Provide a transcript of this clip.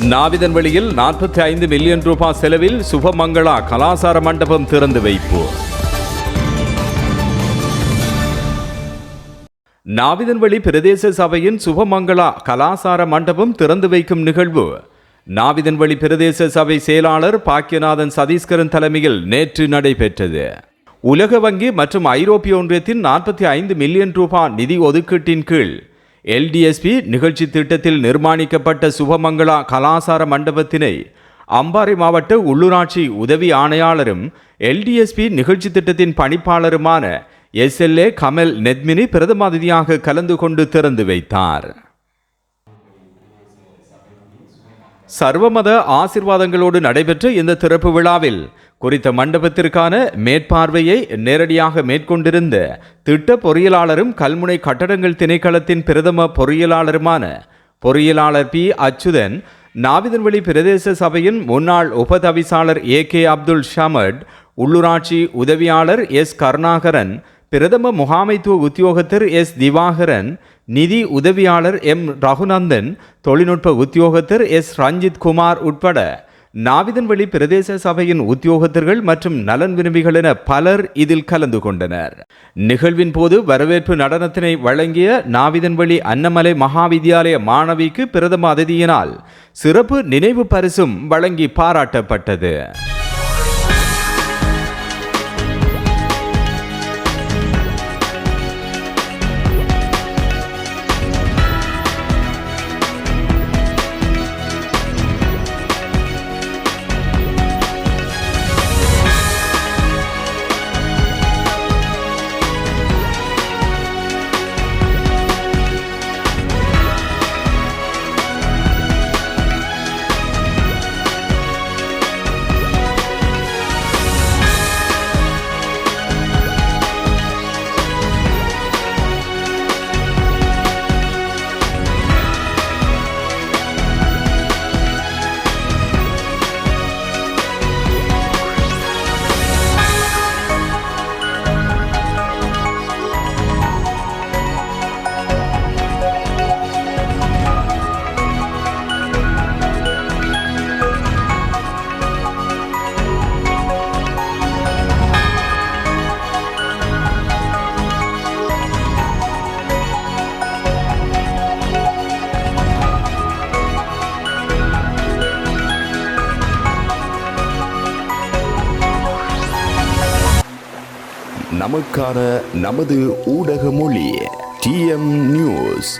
நாவிதன்வெளியில் 45 million ரூபாய் செலவில் சுபமங்களா கலாசார மண்டபம் திறந்து வைப்பு. நாவிதன்வெளி பிரதேச சபையின் சுபமங்களா கலாசார மண்டபம் திறந்து வைக்கும் நிகழ்வு நாவிதன்வெளி பிரதேச சபை செயலாளர் பாக்கியநாதன் சதீஸ்கரன் தலைமையில் நேற்று நடைபெற்றது. உலக வங்கி மற்றும் ஐரோப்பிய ஒன்றியத்தின் 45 மில்லியன் ரூபாய் நிதி ஒதுக்கீட்டின் கீழ் LDSP நிகழ்ச்சி திட்டத்தில் நிர்மாணிக்கப்பட்ட சுபமங்களா கலாசார மண்டபத்தினை அம்பாறை மாவட்ட உள்ளூராட்சி உதவி ஆணையாளரும் LDSP நிகழ்ச்சி திட்டத்தின் பணிப்பாளருமான SLA கமல் நெத்மினி பிரதம அதிதியாக கலந்து கொண்டு திறந்து வைத்தார். சர்வமத ஆசிர்வாதங்களோடு நடைபெற்ற இந்த திறப்பு விழாவில் குறித்த மண்டபத்திற்கான மேற்பார்வையை நேரடியாக மேற்கொண்டிருந்த திட்ட பொறியியலாளரும் கல்முனை கட்டடங்கள் திணைக்களத்தின் பிரதம பொறியியலாளருமான பொறியியலாளர் P. அச்சுதன், நாவிதன்வெளி பிரதேச சபையின் முன்னாள் உபதவிசாளர் AK அப்துல் ஷமட், உள்ளூராட்சி உதவியாளர் S. கருணாகரன், பிரதம முகாமைத்துவ உத்தியோகத்தர் S. திவாகரன், நிதி உதவியாளர் M. ரகுநந்தன், தொழில்நுட்ப உத்தியோகத்தர் S. ரஞ்சித் குமார் உட்பட நாவிதன்வெளி பிரதேச சபையின் உத்தியோகத்தர்கள் மற்றும் நலன் விரும்பிகள் என பலர் இதில் கலந்து கொண்டனர். நிகழ்வின் போது வரவேற்பு நடனத்தினை வழங்கிய நாவிதன்வெளி அன்னமலை மகாவித்யாலய மாணவிக்கு பிரதம அதிதியினால் சிறப்பு நினைவு பரிசும் வழங்கி பாராட்டப்பட்டது. நமக்கான நமது ஊடக மொழி TM நியூஸ்.